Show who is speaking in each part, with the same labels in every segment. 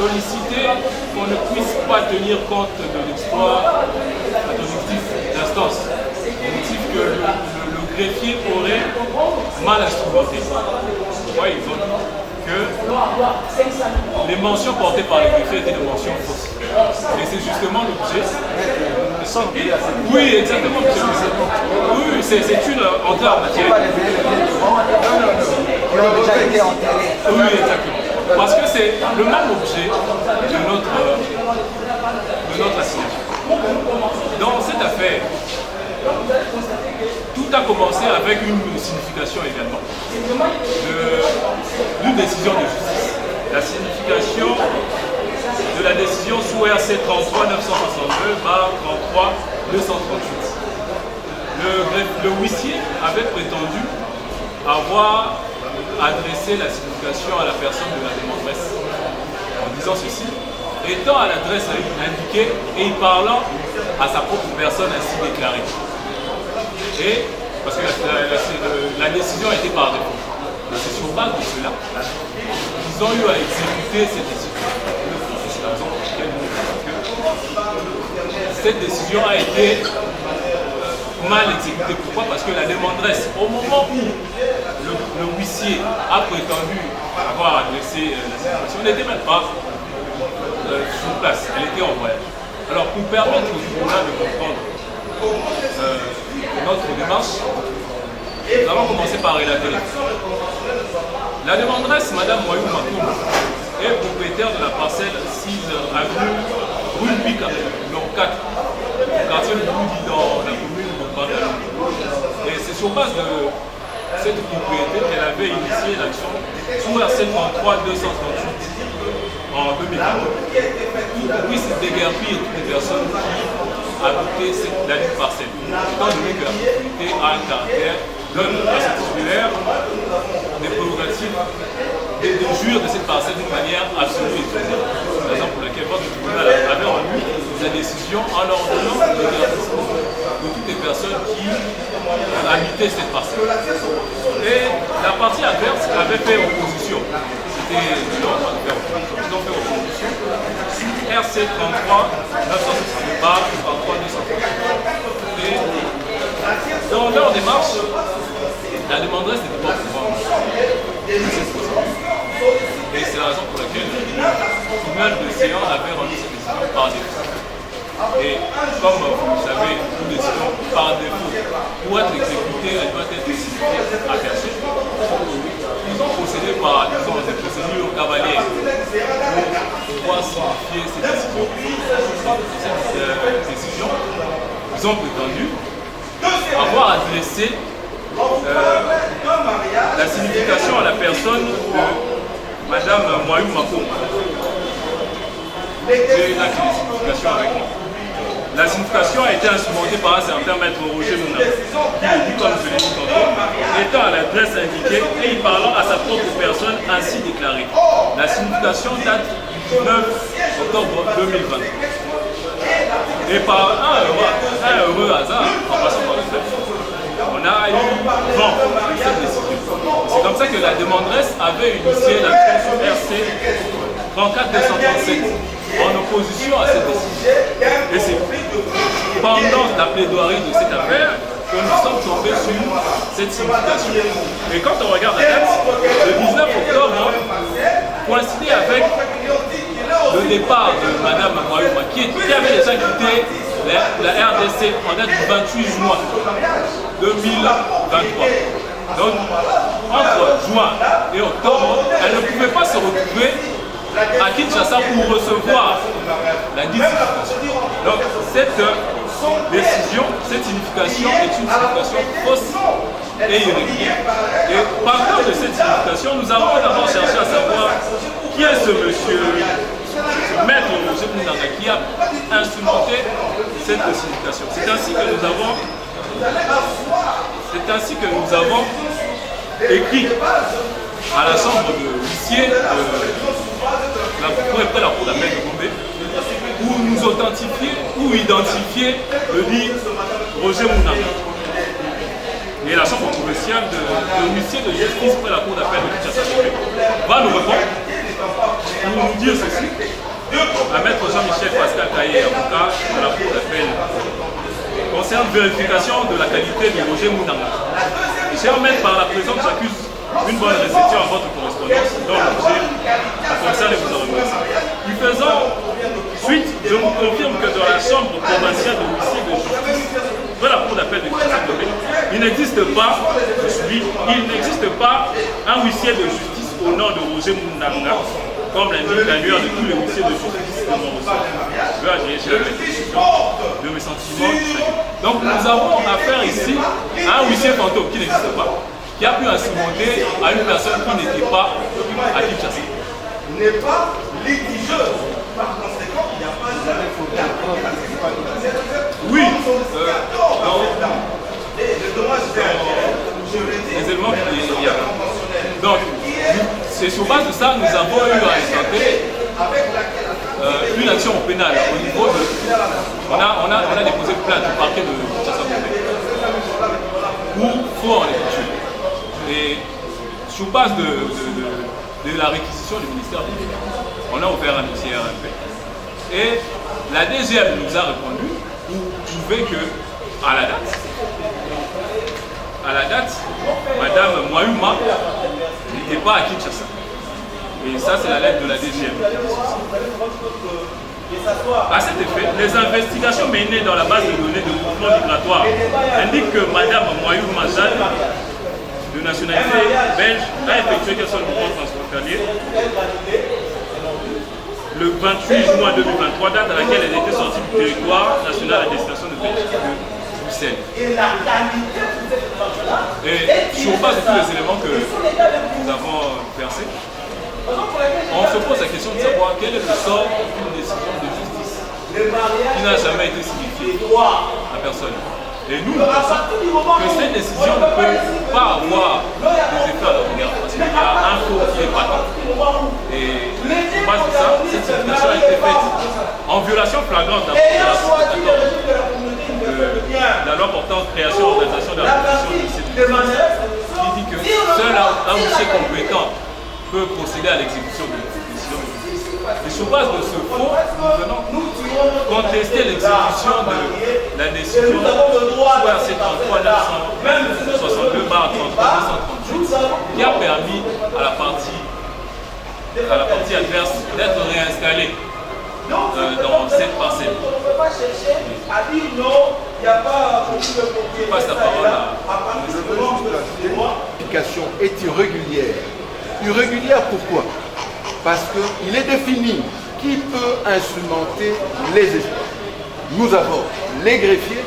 Speaker 1: sollicité qu'on ne puisse pas tenir compte de l'exploit d'objectif d'instance. Objectif que le greffier aurait mal instrumenté. Pourquoi ils ont dit que les mentions portées par le greffier étaient des mentions fausses. Et c'est justement l'objet. Oui, exactement, monsieur. Oui, c'est une entrée en matière.
Speaker 2: Qui ont déjà été enterrés.
Speaker 1: Oui, exactement. Parce que c'est le même objet de notre assignation. Dans cette affaire, tout a commencé avec une signification également d'une décision de justice. La signification de la décision sous RC 33-962 bar 33-238. Le huissier avait prétendu avoir adressé la signification à la personne de la demanderesse en disant ceci, étant à l'adresse indiquée et y parlant à sa propre personne ainsi déclarée. Et parce que la décision a été par défaut. Et c'est sur base de cela qu'ils ont eu à exécuter cette décision. C'est la raison pour laquelle nous disons que cette décision a été mal exécutée. Pourquoi? Parce que la demanderesse, au moment où le huissier a prétendu avoir adressé la signification, n'était même pas sur place, elle était en voyage. Alors pour permettre au tribunal de comprendre notre démarche, nous allons commencer par relater les faits. La demanderesse, Madame Moyou Makoum, est propriétaire de la parcelle 6 avenue rue Pika, numéro 4, au quartier de Boudi dans la commune de Bandalou. Et c'est sur base de cette propriété qu'elle avait initié l'action sous RC 33-238 en 2014 pour qu'on puisse déguerpir toutes les personnes qui habitaient la dite parcelle. Étant donné que la propriété a un caractère, donne à ce titulaire des prérogatives de jouir de cette parcelle d'une manière absolue et totale. C'est la raison pour laquelle votre tribunal avait rendu sa décision en ordonnant le déguerpissement de toutes les personnes qui habitaient cette parcelle. Et la partie adverse avait fait opposition. C'était l'ordre de faire opposition. Ils ont fait opposition. RC 33 962 bar 33 238. Et dans leur démarche, la demanderesse n'était pas au pouvoir. Et c'est la raison pour laquelle le tribunal de Séance avait rendu cette décision par défaut. Et comme vous le savez, une décision par défaut, pour être exécutée, elle doit être signifiée à personne. Ils ont procédé par des procédures cavalières pour pouvoir signifier ces décisions. Cette décision, ils ont prétendu avoir adressé la signification à la personne de Madame Moyou Makoum. J'ai la signification avec moi. La signification a été instrumentée par un certain maître Roger Mouna, qui dit, comme je l'ai dit tantôt, étant à l'adresse indiquée et y parlant à sa propre personne ainsi déclarée. La signification date du 9 octobre 2020. Et par un heureux hasard, en passant par le fait, on a eu vent de cette décision. C'est comme ça que la demanderesse avait initié l'action sur RC 34-237 en opposition à cette décision. Et c'est pendant la plaidoirie de cette affaire que nous sommes tombés sur cette signification. Et quand on regarde la date, le 19 octobre coïncidait avec le départ de Mme Moyouma, qui avait déjà quitté la RDC en date du 28 juin 2023. Donc, entre juin et octobre, elle ne pouvait pas se retrouver à Kinshasa pour recevoir la dite signification. Donc, cette décision, cette signification est une signification fausse et irrégulière. Et partant de cette signification, nous avons d'abord cherché à savoir qui est ce monsieur, ce maître Roger Mounanga qui a instrumenté cette signification. C'est ainsi que nous avons écrit à la chambre de l'huissier près la cour d'appel de Gombe pour nous authentifier ou identifier le dit Roger Mounanga. Et la chambre provinciale de l'huissier de justice près la cour d'appel de Kinshasa va nous répondre pour nous dire ceci. à Maître Jean-Michel Pascal Kaye, avocat de la Cour d'appel, concerne vérification de la qualité de Roger Mounanga. Cher maître, par la présente, j'accuse une bonne réception à votre correspondance dont l'objet concerne vous en remercie. Lui faisant suite, je vous confirme que dans la chambre provinciale de l'huissier de justice de la Cour d'appel de Kinshasa, il n'existe pas, un huissier de justice au nom de Roger Mounanga, comme l'indique l'annuaire de tous les huissiers de justice que l'on reçoit. Je veux agréer chez la restitution de mes sentiments du salut. Donc nous avons affaire ici à un huissier fantôme qui n'existe pas, qui a pu instrumenter à une personne qui n'était pas à Kinshasa.
Speaker 2: N'est pas litigieuse. Par conséquent, il n'y a pas de...
Speaker 1: Oui, les éléments qu'il y a. Donc, c'est sur base de ça nous avons eu à intenter une action pénale au niveau de... On a déposé plainte au parquet de Kinshasa pour faux en écriture. Et sur base de la réquisition du ministère public, on a ouvert un dossier RMP. Et la DGM nous a répondu pour prouver que, à la date, Madame Moyouma n'était pas à Kinshasa. Et ça, c'est la lettre de la DGM. À cet effet, les investigations menées dans la base de données de mouvement migratoire indiquent que Madame Moyouma Jeanne, de nationalité belge, a effectué qu'un seul mouvement transfrontalier le 28 juin 2023, date à laquelle elle était sortie du territoire national à destination de Belgique de Bruxelles. Et sur base de tous les éléments que nous avons versés, on se pose la question de savoir quel est le sort d'une décision de justice qui n'a jamais été signifiée à personne. Et nous, nous pensons que cette décision ne peut pas avoir des effets à long terme parce qu'il y a un faux qui est patent. Et sur base de ça, cette signification a été faite en violation flagrante de la loi portant création et organisation de la profession du lycée de justice, qui dit que seul un huissier compétent peut procéder à l'exécution de décision de justice. Et sur base de ce faux, nous venons contester l'exécution de la décision ORC 33 962 33 qui a permis à la partie adverse d'être réinstallée dans cette parcelle. Je passe la parole à...
Speaker 3: Je veux juste ajouter, l'application est irrégulière. Irrégulière pourquoi? Parce qu'il est défini qui peut instrumenter les esprits. Nous avons les greffiers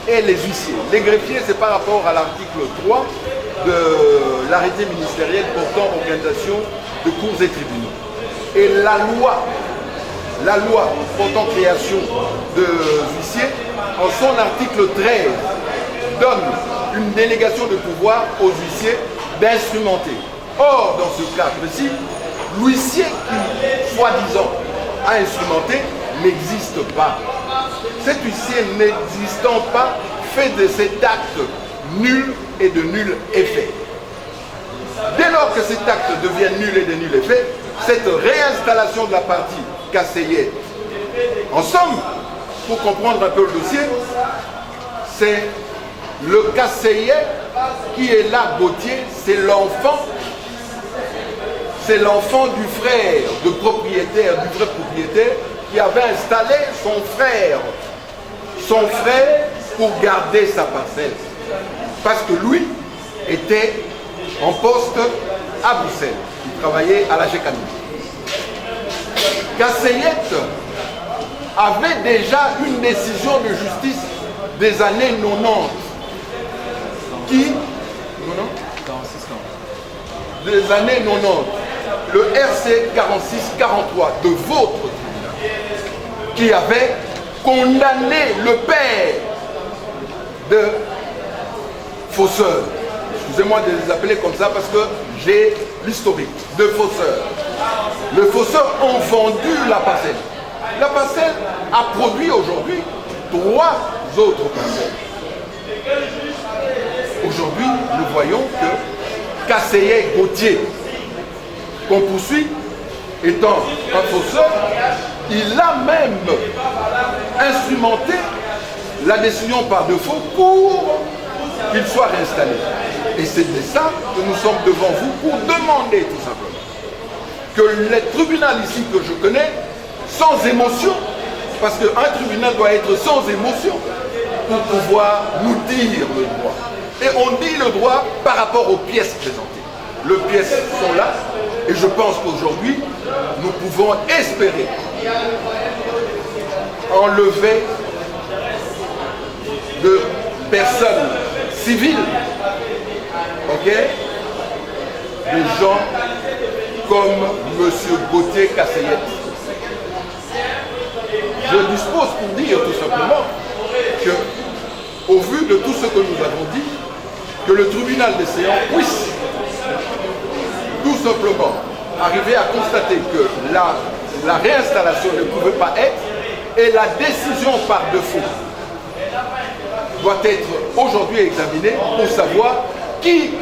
Speaker 3: et les huissiers. Les greffiers, c'est par rapport à l'article 3 de l'arrêté ministériel portant organisation de cours et tribunaux. Et la loi portant création de huissiers, en son article 13, donne une délégation de pouvoir aux huissiers d'instrumenter. Or, dans ce cas précis, l'huissier qui, soi-disant, a instrumenté n'existe pas. Cet huissier n'existant pas fait de cet acte nul et de nul effet. Dès lors que cet acte devient nul et de nul effet, cette réinstallation de la partie Kasseyette, en somme, pour comprendre un peu le dossier, c'est le Kasseyette qui est là, Gauthier, c'est l'enfant du frère, du vrai propriétaire, qui avait installé son frère pour garder sa parcelle. Parce que lui était en poste à Bruxelles. Il travaillait à la GECANI. Kasseyette avait déjà une décision de justice des années 90 qui... des années 90, le RC 46-43 de votre tribunal, qui avait condamné le père de Fosseur. Excusez-moi de les appeler comme ça parce que j'ai l'historique de Fosseur. Les Fosseurs ont vendu la parcelle. La parcelle a produit aujourd'hui 3 autres parcelles. Aujourd'hui, nous voyons que Kasseyette Gauthier, qu'on poursuit, étant un fausseur, il a même instrumenté la décision par défaut pour qu'il soit réinstallé. Et c'est de ça que nous sommes devant vous pour demander tout simplement que le tribunal ici que je connais, sans émotion, parce qu'un tribunal doit être sans émotion pour pouvoir nous dire le droit. Et on dit le droit par rapport aux pièces présentées. Les pièces sont là et je pense qu'aujourd'hui, nous pouvons espérer enlever de personnes civiles, ok, des gens comme M. Gauthier-Cassayette. Je dispose pour dire tout simplement que, au vu de tout ce que nous avons dit, que le tribunal des séances puisse tout simplement arriver à constater que la réinstallation ne pouvait pas être et la décision par défaut doit être aujourd'hui examinée pour savoir qui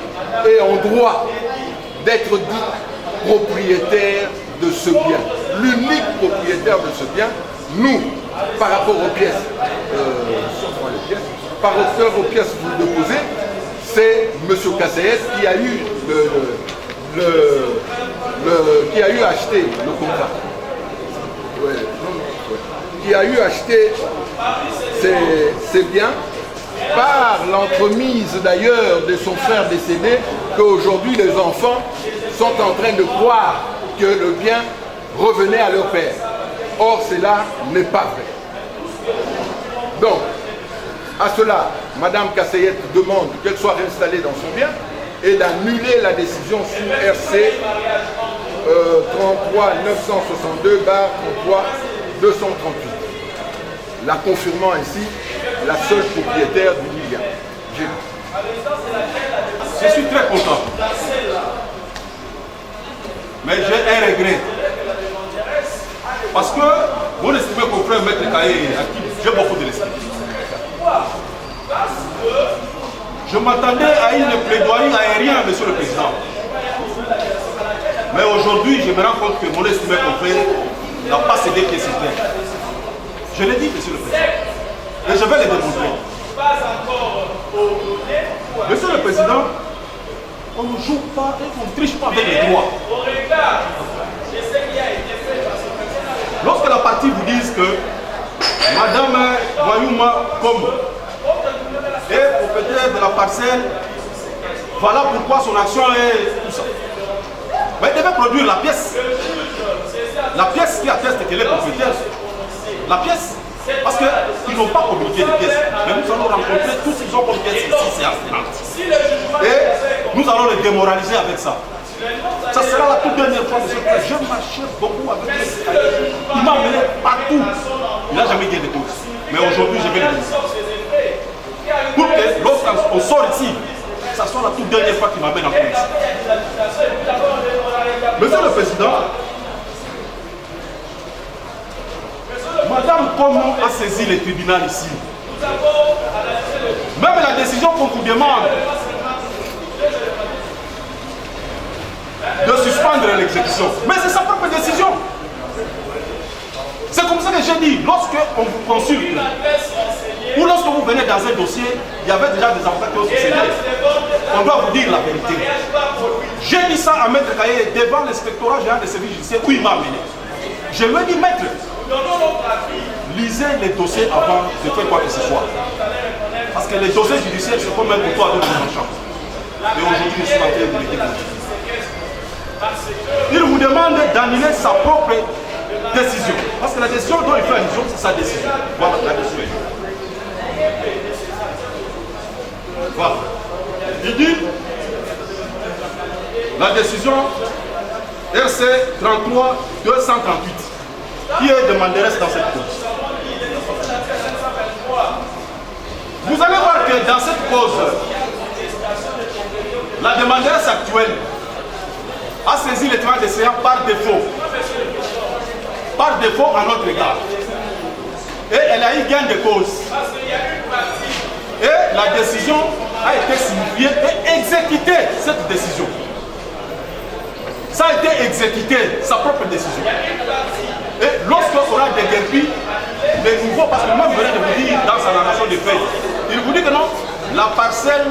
Speaker 3: est en droit d'être dit propriétaire de ce bien. L'unique propriétaire de ce bien, nous, par rapport aux pièces, par rapport aux pièces que vous déposez, c'est M. Cassayette qui a eu qui a eu acheté le contrat. Qui a eu acheté ces biens par l'entremise d'ailleurs de son frère décédé, qu'aujourd'hui les enfants sont en train de croire que le bien revenait à leur père. Or, cela n'est pas vrai. Donc, à cela, Mme Cassayette demande qu'elle soit réinstallée dans son bien et d'annuler la décision sous RC 33-962/33-238, la confirmant ainsi la seule propriétaire du bien.
Speaker 4: Je suis très content. Mais j'ai un regret. Parce que mon estimé confrère Maître Kaye, à qui j'ai beaucoup de respect, je m'attendais à une plaidoirie aérienne, Monsieur le Président. Mais aujourd'hui, je me rends compte que mon estimé confrère n'a pas cédé pied sur terre. Je l'ai dit, Monsieur le Président. Et je vais le démontrer. Monsieur le Président, on ne joue pas et on ne triche pas avec les droits. Lorsque la partie vous dise que Madame Wayouma Kombo est propriétaire de la parcelle, voilà pourquoi son action est tout ça. Mais elle devait produire la pièce. La pièce qui atteste qu'elle est propriétaire. La pièce. Parce qu'ils n'ont pas communiqué de pièces. Mais nous allons rencontrer tous ceux qui ont comme pièces ici, c'est Asténante. Et nous allons les démoraliser avec ça. Ça sera la toute dernière fois, monsieur le Président. Je marchais beaucoup avec lui. Il m'a mené partout. Il n'a jamais gagné de cause. Mais aujourd'hui, je vais le dire. Pour que lorsqu'on sort ici, ça soit la toute dernière fois qu'il m'amène en police. Monsieur le Président, Madame Kombo a saisi le tribunal ici. Même la décision qu'on vous demande de suspendre l'exécution. Mais c'est sa propre décision. C'est comme ça que j'ai dit, lorsque on vous consulte, ou lorsque vous venez dans un dossier, il y avait déjà des enfants qui ont succédé. On doit vous dire la vérité. J'ai dit ça à Maître Kaye devant l'inspectorat général des services judiciaires où il m'a amené. Je lui ai dit, Maître, lisez les dossiers avant de faire quoi que ce soit. Parce que les dossiers judiciaires, c'est comme un couteau à deux tranchants. Et aujourd'hui, je suis en train de les découvrir. Il vous demande d'annuler sa propre décision. Parce que la décision dont il fait allusion, c'est sa décision. Voilà, la décision. Voilà. Il dit, la décision RC 33-238, qui est demanderesse dans cette cause. Vous allez voir que dans cette cause, la demanderesse actuelle a saisi les travaux des séances par défaut. Par défaut à notre égard. Et elle a eu gain de cause. Et la décision a été signifiée et exécutée, cette décision. Ça a été exécuté, sa propre décision. Et lorsqu'on a déguerpi les nouveaux, parce que moi je venais de vous dire dans sa narration de faits, il vous dit que non, la parcelle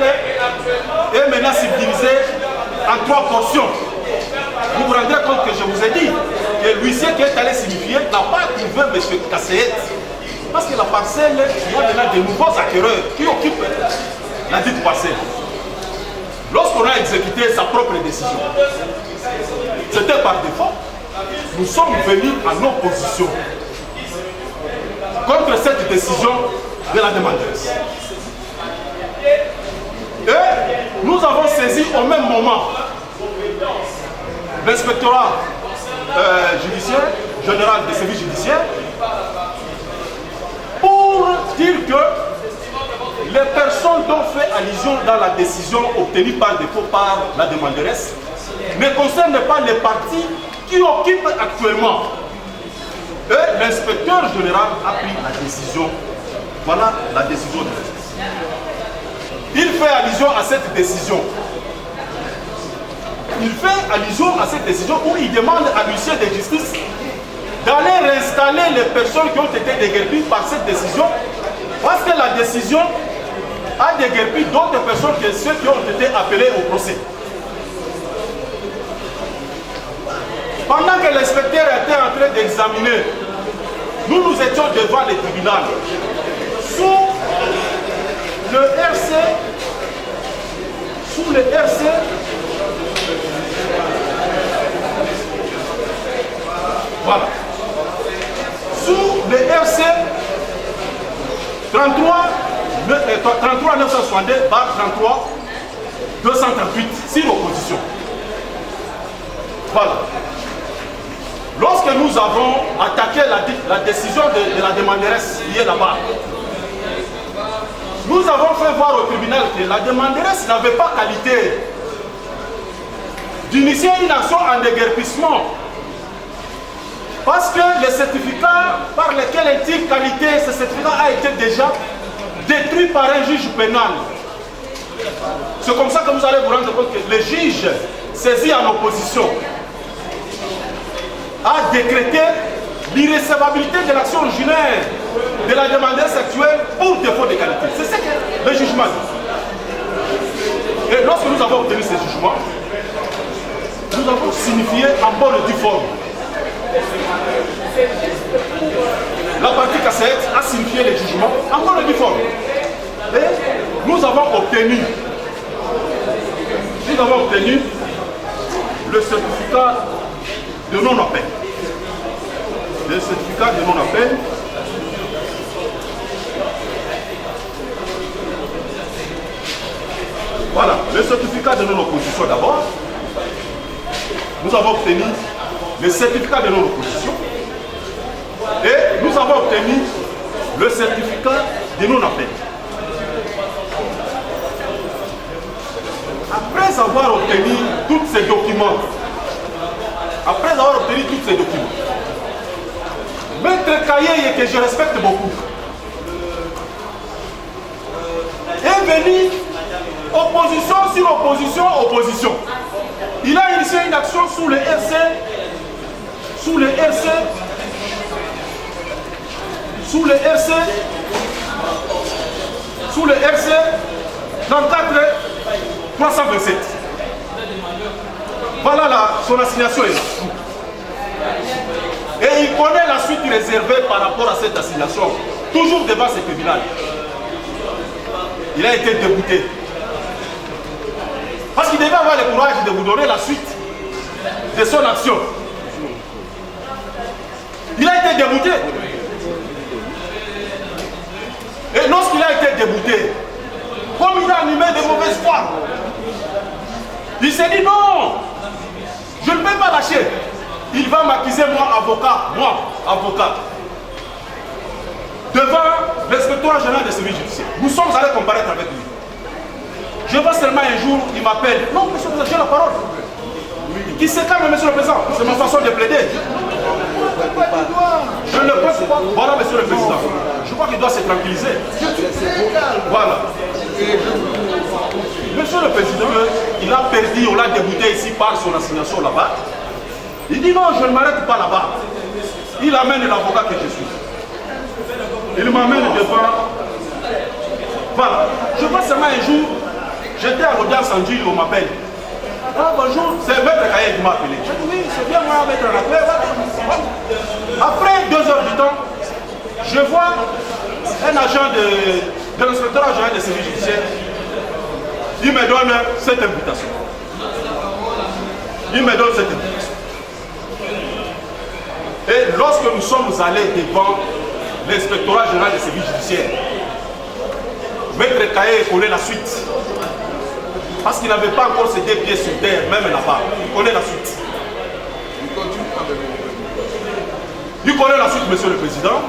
Speaker 4: est maintenant subdivisée en 3 portions. Vous vous rendrez compte que je vous ai dit que l'huissier qui est allé signifier n'a pas trouvé M. Kasséet. Parce que la parcelle, il y a maintenant de nouveaux acquéreurs qui occupent la dite parcelle. Lorsqu'on a exécuté sa propre décision, c'était par défaut, nous sommes venus en opposition contre cette décision de la demandeuse. Et nous avons saisi au même moment l'inspectorat judiciaire, général des services judiciaires, pour dire que les personnes dont fait allusion dans la décision obtenue par défaut par la demanderesse ne concernent pas les partis qui occupent actuellement. Et l'inspecteur général a pris la décision. Voilà la décision de justice. Il fait allusion à cette décision. Il fait allusion à cette décision où il demande à l'huissier de justice d'aller réinstaller les personnes qui ont été déguerpies par cette décision, parce que la décision a déguerpi d'autres personnes que ceux qui ont été appelés au procès. Pendant que l'inspecteur était en train d'examiner, nous étions devant le tribunal, sous le RC, voilà. Sous le RC 33 962 33 238 sur opposition. Voilà. Lorsque nous avons attaqué la décision de la demanderesse qui est là-bas, nous avons fait voir au tribunal que la demanderesse n'avait pas qualité d'initier une action en déguerpissement. Parce que le certificat par lequel elle tire qualité, ce certificat a été déjà détruit par un juge pénal. C'est comme ça que vous allez vous rendre compte que le juge saisi en opposition a décrété l'irrécevabilité de l'action originaire de la demandeuse actuelle pour défaut de qualité. C'est ce que le jugement dit. Et lorsque nous avons obtenu ce jugement, nous avons signifié en bonne et due forme. La partie Kasséet a signifié le jugement en bonne et due forme. Et nous avons obtenu le certificat de non-appel. Le certificat de non-appel. Voilà, le certificat de non-opposition d'abord. Nous avons obtenu le certificat de non-opposition. Et nous avons obtenu le certificat de non-appel. Après avoir obtenu tous ces documents, Maître Kaye, que je respecte beaucoup, est venu opposition sur opposition. Il a initié une action sous le RC 34 327. Voilà son assignation est là. Et il connaît la suite réservée par rapport à cette assignation, toujours devant ce tribunal. Il a été débouté. Parce qu'il devait avoir le courage de vous donner la suite de son action. Il a été débouté. Et lorsqu'il a été débouté, comme il a animé de mauvaise foi, il s'est dit non, je ne peux pas lâcher. Il va m'accuser, moi, avocat, devant l'inspecteur général des services judiciaires. Nous sommes allés comparaître avec lui. Je vois seulement un jour, il m'appelle. Non, monsieur le président, j'ai la parole. Qui se calme, monsieur le président. C'est ma façon de plaider. Je ne peux pas. Voilà, monsieur le président. Je crois qu'il doit se tranquilliser. Voilà. Monsieur le président, il a perdu, on l'a débouté ici par son assignation là-bas. Il dit non, je ne m'arrête pas là-bas. il amène l'avocat que je suis. Il m'amène devant. Voilà. Je vois seulement un jour, j'étais à l'audience en Gilles, on m'appelle. Ah bonjour, c'est Maître Kaye qui m'a appelé. Je dis oui, c'est bien moi, Maître Kaye. Après 2 heures du temps, je vois un agent de l'inspecteur général des services judiciaires. Il me donne cette invitation. Il me donne cette invitation. Et lorsque nous sommes allés devant l'inspectorat général des services judiciaires, Maître Kaye connaît la suite. Parce qu'il n'avait pas encore ses 2 pieds sur terre, même là-bas. Il connaît la suite. Il connaît la suite, Monsieur le Président.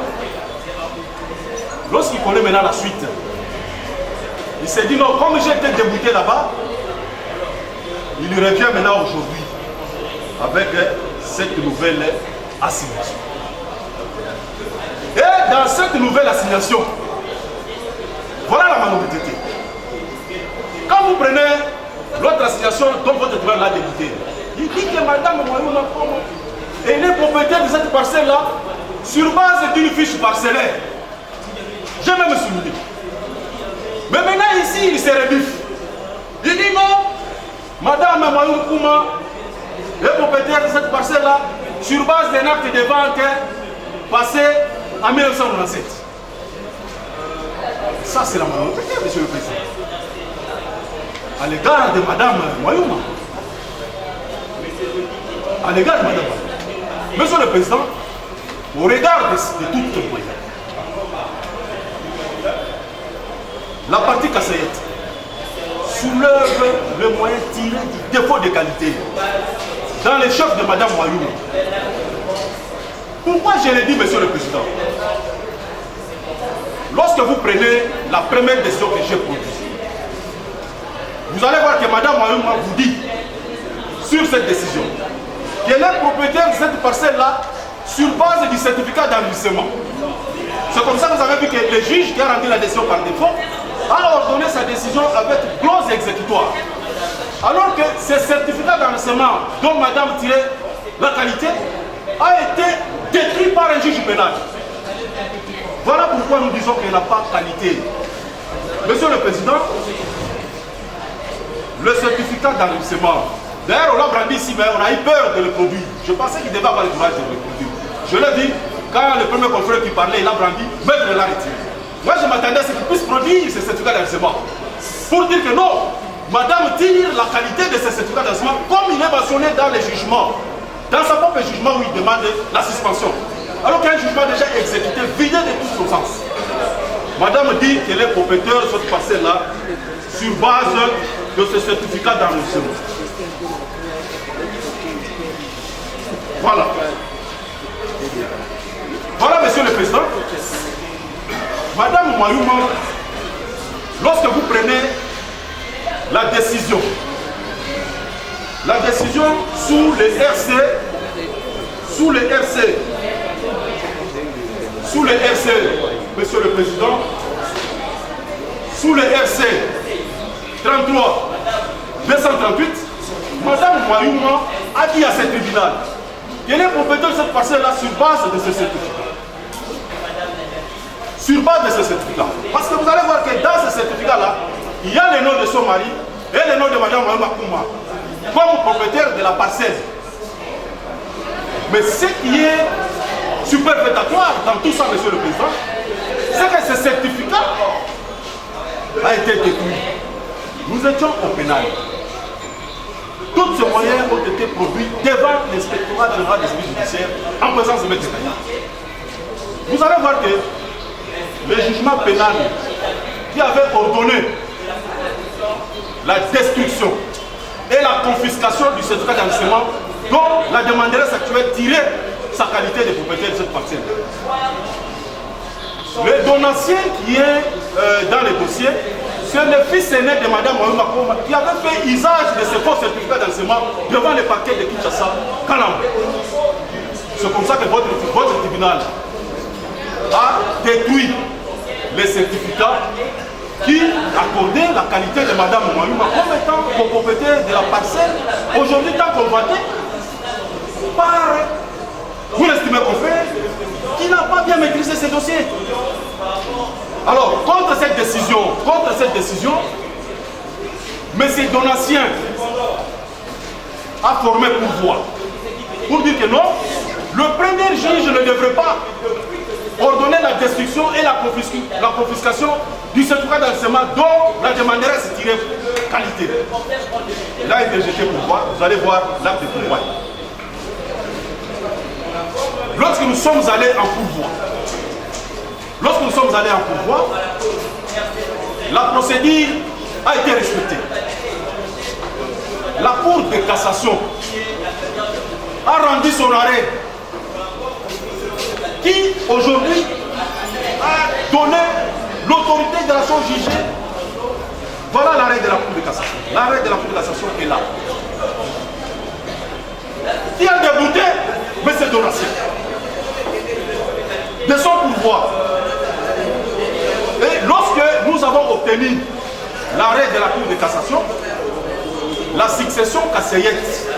Speaker 4: Lorsqu'il connaît maintenant la suite, il s'est dit non, comme j'ai été débouté là-bas, il revient maintenant aujourd'hui avec cette nouvelle assignation. Et dans cette nouvelle assignation, voilà la malhonnêteté. Quand vous prenez l'autre assignation dont votre droit l'a débouté, il dit que Madame Wayouma est née propriétaire de cette parcelle-là sur base d'une fiche parcellaire. J'ai même souligné. Mais maintenant ici, il se rebiffe. Il dit non, Madame Wayouma est propriétaire de cette parcelle-là sur base d'un acte de vente passé en 1997. Ça, c'est la malhonnêteté, Monsieur le Président. À l'égard de Madame Wayouma. À l'égard de Madame Wayouma. Monsieur le Président, au regard de toutes les moyens, la partie Kassayette soulève le moyen tiré du défaut de qualité dans les chefs de Madame Wayouma. Pourquoi je l'ai dit, Monsieur le Président? Lorsque vous prenez la première décision que j'ai produite, vous allez voir que Madame Wayouma vous dit sur cette décision qu'elle est propriétaire de cette parcelle-là sur base du certificat d'enregistrement. C'est comme ça que vous avez vu que le juge qui a rendu la décision par défaut a ordonné sa décision avec clause exécutoire. Alors que ce certificat d'enregistrement dont Madame tirait la qualité a été détruit par un juge pénal. Voilà pourquoi nous disons qu'elle n'a pas qualité. Monsieur le Président, le certificat d'enregistrement, d'ailleurs on l'a brandi ici, mais on a eu peur de le produire. Je pensais qu'il devait avoir le courage de le produire. Je l'ai dit, quand le premier confrère qui parlait, il a brandi, maître l'a retiré. Moi je m'attendais à ce qu'il puisse produire ce certificat d'enregistrement. Pour dire que non, Madame tire la qualité de ce certificat d'enregistrement comme il est mentionné dans les jugements. Dans sa propre jugement où il demande la suspension. Alors qu'un jugement déjà exécuté, vidé de tout son sens. Madame dit qu'elle est propriétaire de cette parcelle-là sur base de ce certificat d'enregistrement. Voilà. Voilà, Monsieur le Président. Madame Wayouma, lorsque vous prenez la décision sous les RC, Monsieur le Président, sous les RC 33 238, Madame Wayouma a dit à ce tribunal qu'elle est propriétaire de cette parcelle-là sur base de ce certificat. Sur base de ce certificat. Parce que vous allez voir que dans ce certificat-là, il y a le nom de son mari et le nom de Madame Wayouma Kouma comme propriétaire de la parcelle. Mais ce qui est superfétatoire dans tout ça, Monsieur le Président, c'est que ce certificat a été détruit. Nous étions au pénal. Tous ces moyens ont été produits devant l'inspectorat général des services judiciaires en présence de M. Kaye. Vous allez voir que le jugement pénal qui avait ordonné la destruction et la confiscation du certificat d'enregistrement dont la demanderesse actuelle tirait sa qualité de propriétaire de cette parcelle. Le donancier qui est dans le dossier, c'est le fils aîné de Mme Wayouma Kouma qui avait fait usage de ce faux certificat d'enseignement devant le parquet de Kinshasa, Kanam. C'est comme ça que votre tribunal a détruit les certificats qui accordaient la qualité de Mme Wayouma comme étant copropriétaire de la parcelle, aujourd'hui tant convoitée par, vous l'estimez qu'on fait, ces dossiers. Alors, contre cette décision, M. Donatien a formé pourvoi pour dire que non, le premier juge ne devrait pas ordonner la destruction et la confiscation du certificat d'enseignement dont la demanderesse tirait qualité. Là, il est jeté pourvoi, vous allez voir l'acte de pourvoi. Lorsque nous sommes allés en pourvoi, la procédure a été respectée. La Cour de cassation a rendu son arrêt qui aujourd'hui a donné l'autorité de la chose jugée. Voilà l'arrêt de la Cour de cassation. L'arrêt de la Cour de cassation est là. Qui a débouté M. Donatien de son pouvoir. Et lorsque nous avons obtenu l'arrêt de la Cour de cassation, la succession Kassayette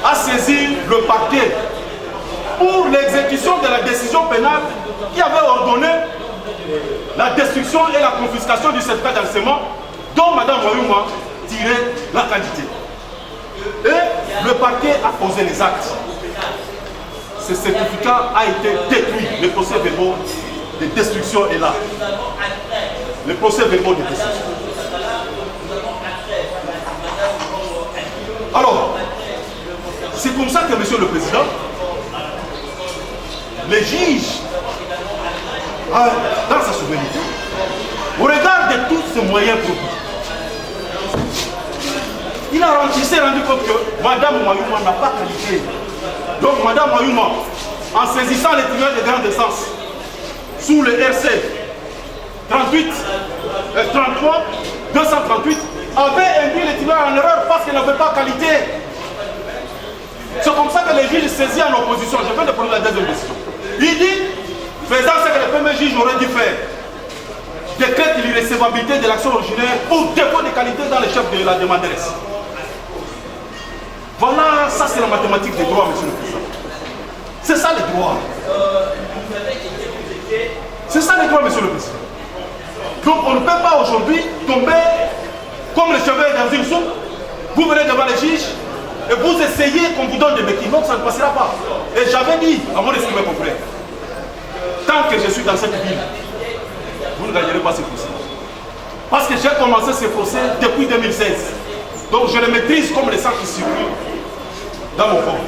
Speaker 4: a saisi le parquet pour l'exécution de la décision pénale qui avait ordonné la destruction et la confiscation du certificat d'enseignement dont Mme Wayouma tirait la qualité. Et le parquet a posé les actes. Ce certificat a été détruit. Le procès verbal de destruction est là. Le procès verbal de destruction. Alors, c'est comme ça que, Monsieur le Président, les juges, dans sa souveraineté, au regard de tous ces moyens produits, il s'est rendu compte que Mme Wayouma n'a pas qualifié. Donc Mme Wayouma, en saisissant les tribunaux de grande instance, sous le RC 33, 238, avait induit les tribunaux en erreur parce qu'elle n'avait pas qualité. C'est comme ça que les juges saisissent en opposition. Je viens de prendre la deuxième décision. Il dit, faisant ce que le premier juge aurait dû faire, décrète l'irrécevabilité de l'action originaire pour défaut de qualité dans le chef de la demanderesse. Voilà, ça c'est la mathématique des droits, Monsieur le Président. C'est ça les droits. C'est ça les droits, Monsieur le Président. Donc on ne peut pas aujourd'hui tomber comme le chevalier dans une soupe. Vous venez devant les juges et vous essayez qu'on vous donne des béquilles. Non, ça ne passera pas. Et j'avais dit à mon estimé confrère, tant que je suis dans cette ville, vous ne gagnerez pas ce procès. Parce que j'ai commencé ce procès depuis 2016. Donc je le maîtrise comme les sangs qui circulent dans mon corps.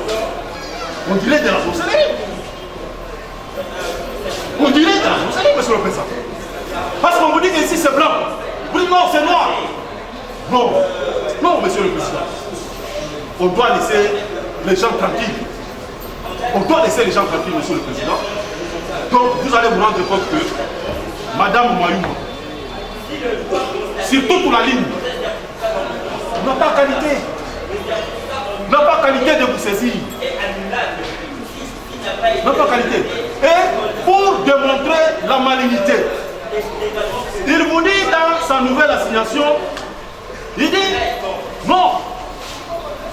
Speaker 4: On dirait de la sorcellerie. On dirait de la sorcellerie, Monsieur le Président. Parce qu'on vous dit qu'ici c'est blanc. Vous dites non, c'est noir. Non, non, Monsieur le Président. On doit laisser les gens tranquilles. On doit laisser les gens tranquilles, Monsieur le Président. Donc vous allez vous rendre compte que Mme Wayouma, sur toute la ligne, n'a pas qualité. N'a pas qualité de vous saisir. N'a pas qualité. Et pour démontrer la malignité, il vous dit dans sa nouvelle assignation, il dit non,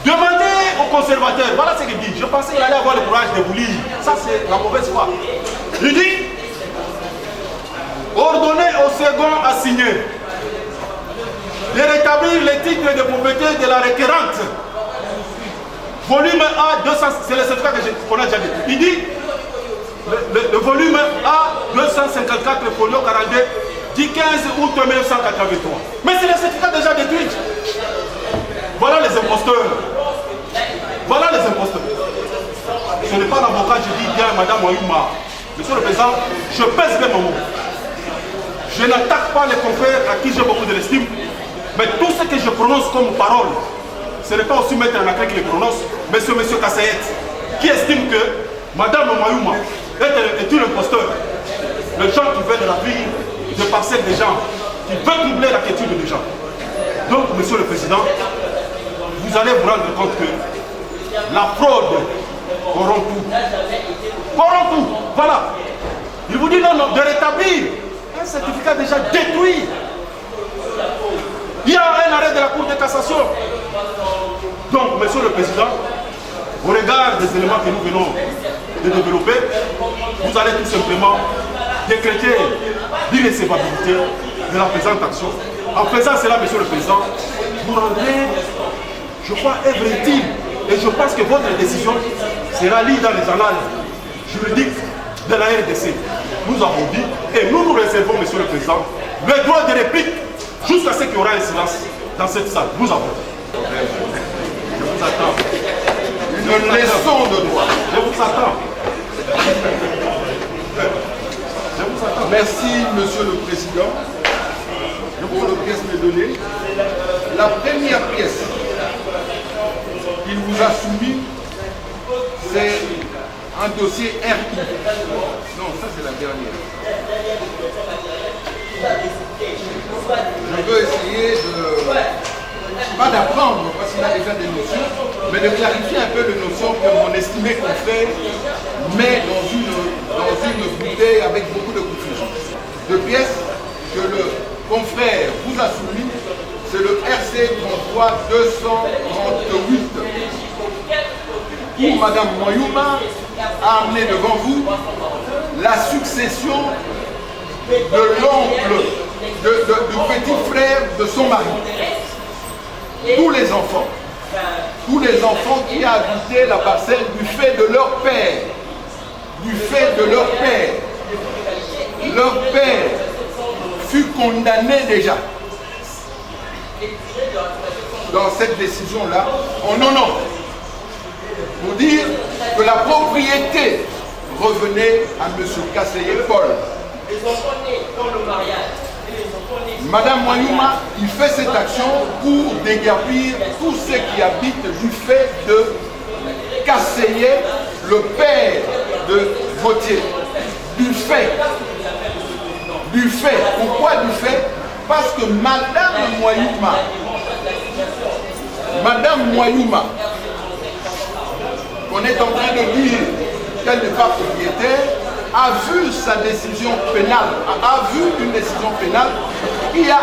Speaker 4: demandez aux conservateurs, voilà ce qu'il dit. Je pensais qu'il allait avoir le courage de vous lire. Ça c'est la mauvaise foi. Il dit ordonnez au second assigné de rétablir les titres de propriété de la requérante. Volume A, 200, c'est le certificat qu'on a déjà dit. Il dit, le volume A, 254, folio 42, du 15 août 1983. Mais c'est le certificat déjà détruit. Voilà les imposteurs. Voilà les imposteurs. Ce n'est pas l'avocat, je dis bien Mme Wayouma. Monsieur le Président, je pèse bien mon mot. Je n'attaque pas les confrères à qui j'ai beaucoup de l'estime. Mais tout ce que je prononce comme parole, ce n'est pas aussi Maître Anacré qui les prononce, mais c'est M. Kassayette, qui estime que Mme Wayouma est une imposteur. Le gens qui veulent la vie de parcelles des gens, qui veut troubler la quiétude des gens. Donc, Monsieur le Président, vous allez vous rendre compte que la fraude corrompt tout. Corrompt tout, voilà. Il vous dit non, non, de rétablir un certificat déjà détruit. Il y a un arrêt de la Cour de cassation. Donc, Monsieur le Président, au regard des éléments que nous venons de développer, vous allez tout simplement décréter l'irrécevabilité de la présente action. En faisant cela, Monsieur le Président, vous rendrez, je crois, œuvre utile. Et je pense que votre décision sera lue dans les annales juridiques de la RDC. Nous avons dit, et nous nous réservons, Monsieur le Président, le droit de réplique jusqu'à ce qu'il y aura un silence dans cette salle. Nous avons. Je vous attends.
Speaker 3: Une leçon de droit.
Speaker 4: Je vous attends.
Speaker 3: Merci, Monsieur le Président, pour le pièce me donné. La première pièce qu'il vous a soumis, c'est un dossier RI. Non, ça c'est la dernière. Je veux essayer de, pas d'apprendre, parce qu'il a déjà des notions, mais de clarifier un peu les notions que mon estimé confrère met dans une bouteille avec beaucoup de confusion. Deux pièces que le confrère vous a soumis, c'est le RC 33 238. Où Madame Moyouma a amené devant vous la succession de l'oncle, du petit frère de son mari. Tous les enfants qui habitaient la parcelle du fait de leur père. Du fait de leur père. Leur père fut condamné déjà. Dans cette décision-là, en non, pour dire que la propriété revenait à M. Kasseye Paul. Madame Moyouma, il fait cette action pour déguerpir tous ceux qui habitent du fait de Kasseye, le père de Gauthier. Du fait. Pourquoi du fait? Parce que Madame Moyouma, qu'on est en train de dire qu'elle n'est pas propriétaire, a vu sa décision pénale, a vu une décision pénale qui a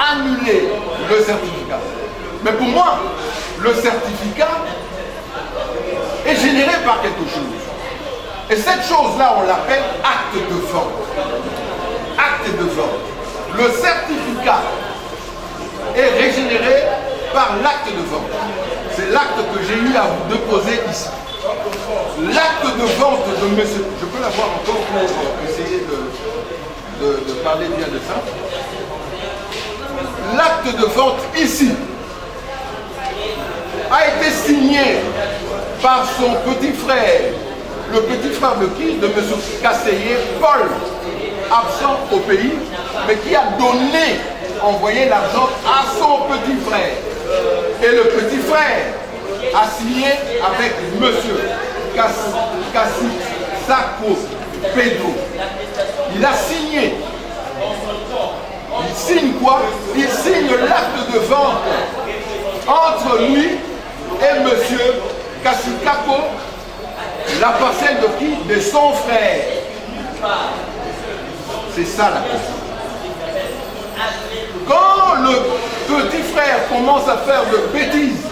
Speaker 3: annulé le certificat. Mais pour moi, le certificat est généré par quelque chose. Et cette chose-là, on l'appelle acte de vente. Acte de vente. Le certificat est régénéré par l'acte de vente. C'est l'acte que j'ai eu à vous déposer ici. L'acte de vente de monsieur, je peux l'avoir encore pour essayer de parler bien de ça. L'acte de vente ici a été signé par son petit frère, le petit frère de qui? De monsieur Kasseye Paul, absent au pays, mais qui a envoyé l'argent à son petit frère. Et le petit frère a signé avec monsieur Sako Pedro. Il a signé. Il signe quoi? Il signe l'acte de vente entre lui et monsieur Kassikako, la parcelle de qui? De son frère. C'est ça la question. Quand le petit frère commence à faire de bêtises,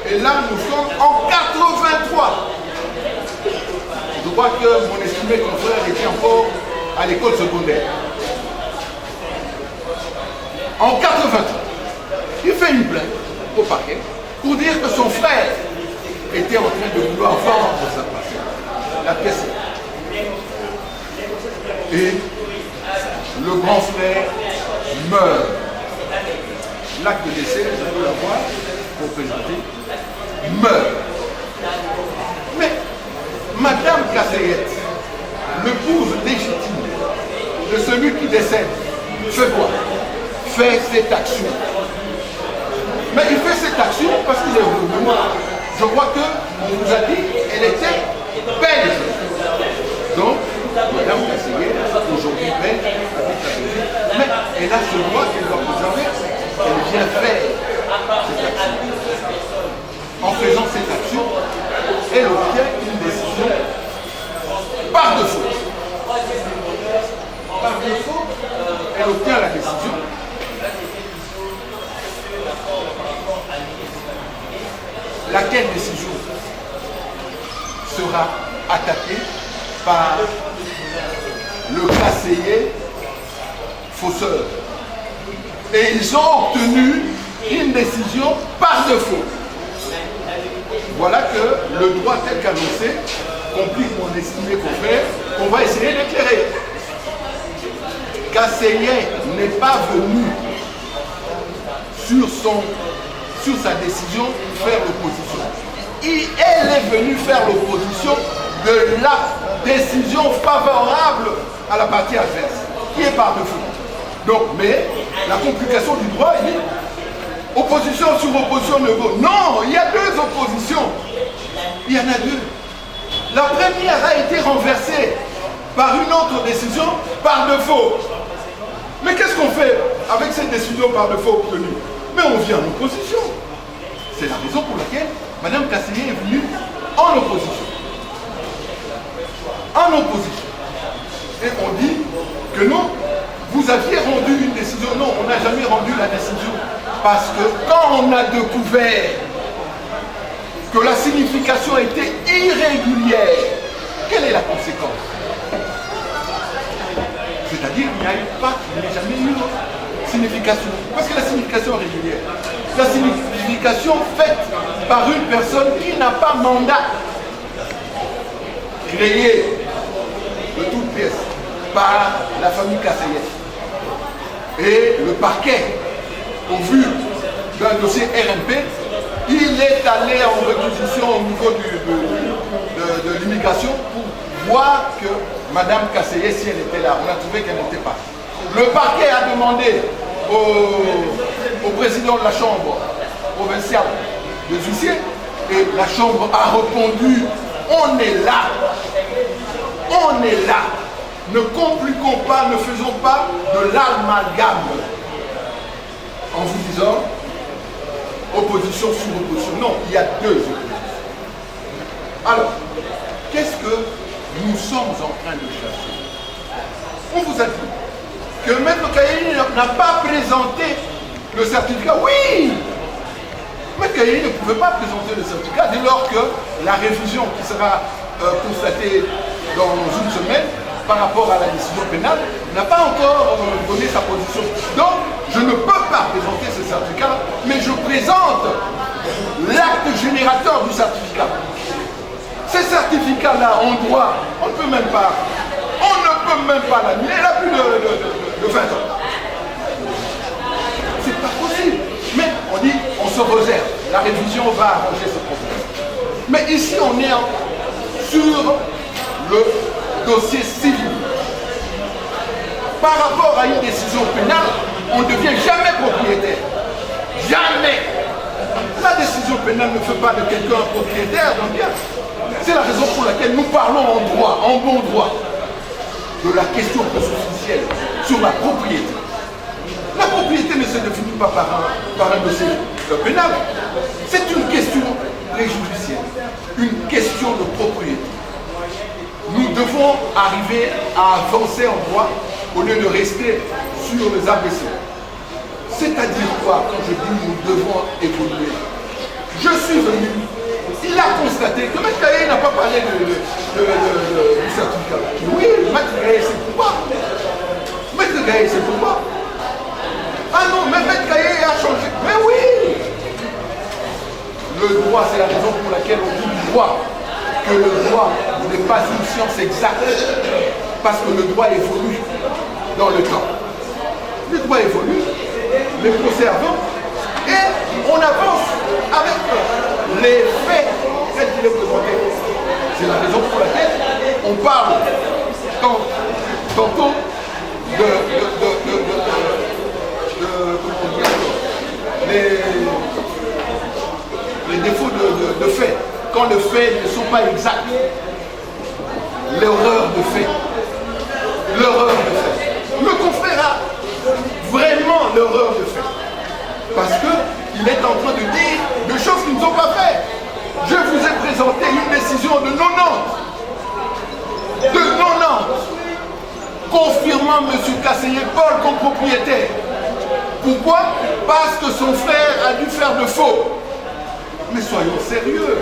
Speaker 3: et là nous sommes en 83, je crois que mon estimé confrère était encore à l'école secondaire. En 83, il fait une plainte au parquet pour dire que son frère était en train de vouloir vendre sa parcelle, la pièce. Et le grand frère meurt. L'acte de décès, je peux l'avoir pour présenter, meurt. Mais Madame Kasseyette, l'épouse légitime de celui qui décède, fait quoi? Fait cette action. Mais il fait cette action parce qu'il est revenu. Je crois qu'on vous a dit qu'elle était belge. Donc, Madame Kasseyette, aujourd'hui belge, habite à Belgique, mais elle a ce droit qu'elle doit préserver. Elle vient faire cette action. En faisant cette action, elle obtient une décision par défaut. Par défaut, elle obtient la décision. laquelle décision sera attaquée par le conseiller fausseur. Et ils ont obtenu une décision par défaut. Voilà que le droit tel qu'annoncé complique mon estimé confrère qu'on va essayer d'éclairer. Kasséye n'est pas venu sur sa décision faire l'opposition. Elle est venue faire l'opposition de la décision favorable à la partie adverse, qui est par défaut. Donc, mais la complication du droit, il dit opposition sur opposition ne vaut. Non, il y a deux oppositions. Il y en a deux. La première a été renversée par une autre décision par défaut. Mais qu'est-ce qu'on fait avec cette décision par défaut obtenue? Mais on vient en opposition. C'est la raison pour laquelle Mme Kasséye est venue en opposition. En opposition. Et on dit que non, vous aviez rendu une décision. Non, on n'a jamais rendu la décision. Parce que quand on a découvert que la signification était irrégulière, quelle est la conséquence? C'est-à-dire qu'il n'y a jamais eu de signification. Parce que la signification est régulière. La signification faite par une personne qui n'a pas mandat, créée de toutes pièces par la famille Kasséye. Et le parquet, au vu d'un dossier RMP, il est allé en réquisition au niveau de l'immigration pour voir que Mme Kasséye, si elle était là, on a trouvé qu'elle n'était pas. Le parquet a demandé au président de la chambre provinciale de huissiers, et la chambre a répondu, on est là, on est là. Ne compliquons pas, ne faisons pas de l'amalgame en vous disant opposition sur opposition. Non, il y a deux oppositions. Alors, qu'est-ce que nous sommes en train de chercher? On vous a dit que Maître Kaïli n'a pas présenté le certificat. Oui! Maître Kaïli ne pouvait pas présenter le certificat dès lors que la révision qui sera constatée dans une semaine par rapport à la décision pénale n'a pas encore donné sa position. Donc, je ne peux pas présenter ce certificat, mais je présente l'acte générateur du certificat. Ces certificats-là, en droit, on ne peut même pas l'annuler. Elle a plus de 20 ans. C'est pas possible. Mais on dit, on se réserve. La révision va arranger ce problème. Mais ici, on est sur le dossier civil. Par rapport à une décision pénale, on ne devient jamais propriétaire. Jamais. La décision pénale ne fait pas de quelqu'un un propriétaire d'un bien. C'est la raison pour laquelle nous parlons en droit, en bon droit, de la question constitutionnelle sur la propriété. La propriété ne se définit pas par un dossier pénal. C'est une question préjudicielle, une question de propriété. Nous devons arriver à avancer en droit au lieu de rester sur les ABC. C'est-à-dire quoi quand je dis nous devons évoluer? Je suis venu, il a constaté que Maître Kaïli n'a pas parlé du certificat. Oui, Maître Kaïli c'est pour moi. Maître Kaïli c'est pour moi. Ah non, mais Maître Kaïli a changé. Mais oui! Le droit, c'est la raison pour laquelle on dit du droit. Que le droit n'est pas une science exacte. Parce que le droit évolue dans le temps. Le droit évolue, les procès avancent, et on avance avec les faits tels qu'il est présenté. C'est la raison pour laquelle on parle tantôt les défauts de fait. Quand les faits ne sont pas exacts, l'erreur de fait. L'erreur de fait. Le confrère a vraiment l'erreur de fait. Parce qu'il est en train de dire des choses qu'ils n'ont pas fait. Je vous ai présenté une décision de 90. De 90. Confirmant M. Kasséye Paul comme propriétaire. Pourquoi? Parce que son frère a dû faire de faux. Mais soyons sérieux.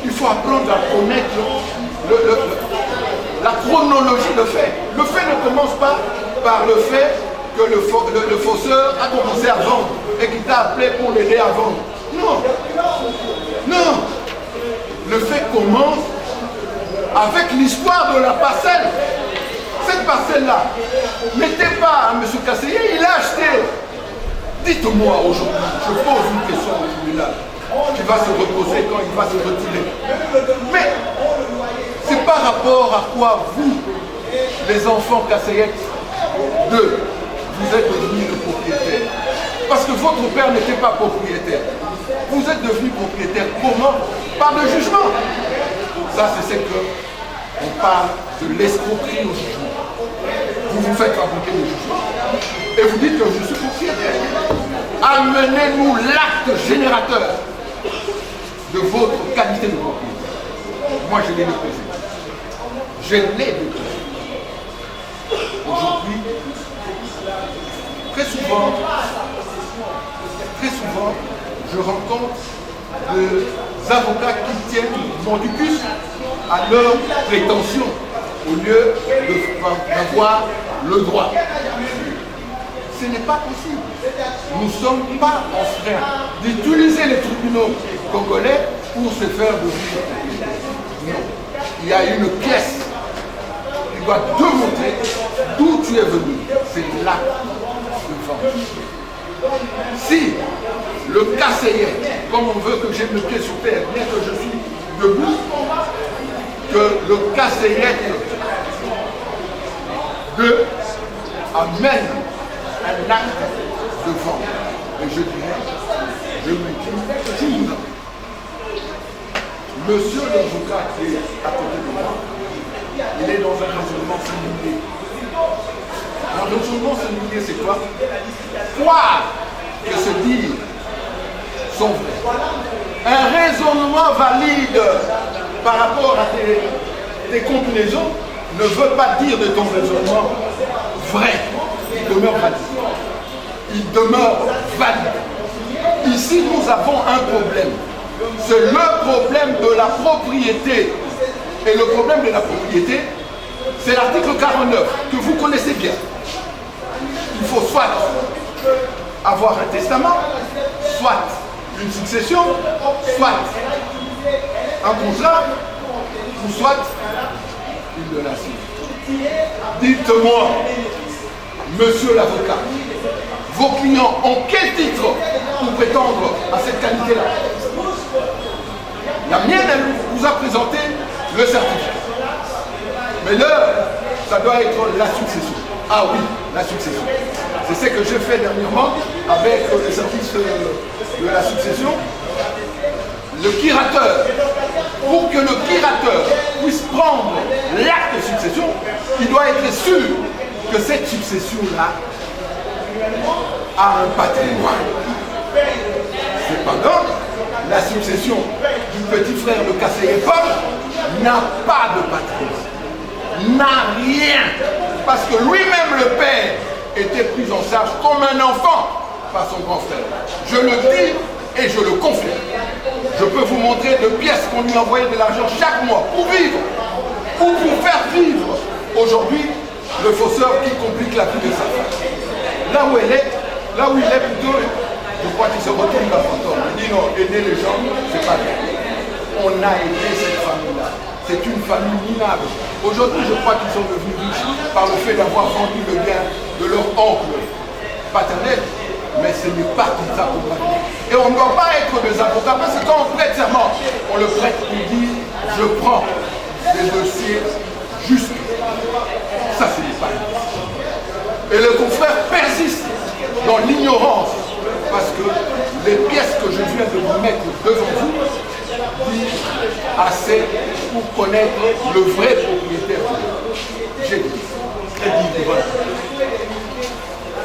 Speaker 3: Il faut apprendre à connaître la chronologie de fait. Le fait ne commence pas par le fait que le fausseur a commencé à vendre et qu'il t'a appelé pour l'aider à vendre. Non. Non. Le fait commence avec l'histoire de la parcelle. Cette parcelle-là n'était pas à M. Kasséye, il l'a acheté. Dites-moi aujourd'hui, je pose une question au tribunal qui va se reposer quand il va se retirer. Mais c'est par rapport à quoi vous, les enfants Kasséye 2, vous êtes devenus le propriétaire. Parce que votre père n'était pas propriétaire. Vous êtes devenu propriétaire comment? Par le jugement. Ça, c'est ce que on parle de l'escroquerie au jugement. Vous vous faites fabriquer le jugement et vous dites que je suis propriétaire. Amenez-nous l'acte générateur de votre qualité de propriétaire. Moi, je l'ai déposé. Je l'ai déposé. Aujourd'hui, très souvent, je rencontre des avocats qui tiennent mordicus à leurs prétentions au lieu d'avoir le droit. Ce n'est pas possible. Nous ne sommes pas en train d'utiliser les tribunaux congolais pour se faire de vie. Non. Il y a une pièce qui doit démontrer d'où tu es venu. C'est l'acte de vente. Si le Kasséye, comme on veut que j'ai le pied sur terre, bien que je suis debout, que le Kasséye 2 amène un acte de vente. Et je dirais, je me dis, tout. Monsieur l'avocat qui est à côté de moi, il est dans un raisonnement singulier. Un raisonnement singulier, c'est quoi? Croire que se dire sont vrais. Un raisonnement valide par rapport à tes combinaisons ne veut pas dire de ton raisonnement vrai. Il demeure valide. Il demeure valide. Ici, nous avons un problème. C'est le problème de la propriété. Et le problème de la propriété, c'est l'article 49, que vous connaissez bien. Il faut soit avoir un testament, soit une succession, soit un contrat, ou soit une donation. Dites-moi, monsieur l'avocat, vos clients ont quel titre pour prétendre à cette qualité-là? La mienne, elle vous a présenté le certificat. Mais l'heure, ça doit être la succession. Ah oui, la succession. C'est ce que j'ai fait dernièrement avec le service de la succession. Le curateur, pour que le curateur puisse prendre l'acte de succession, il doit être sûr que cette succession-là a un patrimoine. Cependant, la succession du petit frère de Kasséye Paul n'a pas de patrimoine, n'a rien, parce que lui-même le père était pris en charge comme un enfant par son grand frère. Je le dis et je le confirme. Je peux vous montrer de pièces qu'on lui envoyait de l'argent chaque mois pour vivre ou pour faire vivre aujourd'hui le fausseur qui complique la vie de sa femme. Là où elle est, là où il est plutôt, je crois qu'il se retourne la fantôme. Il dit non, aider les gens, c'est pas bien. On a aidé cette famille-là. C'est une famille minable. Aujourd'hui, je crois qu'ils sont devenus riches par le fait d'avoir vendu le bien de leur oncle paternel. Mais ce n'est pas comme ça qu'on va dire. Et on ne doit pas être des avocats, parce que quand on prête serment, on le prête pour dire je prends des dossiers justes. Ça, ce n'est pas. Et le confrère persiste dans l'ignorance, parce que les pièces que je viens de vous mettre devant vous disent assez pour connaître le vrai propriétaire. J'ai dit.
Speaker 4: Très dit, voilà.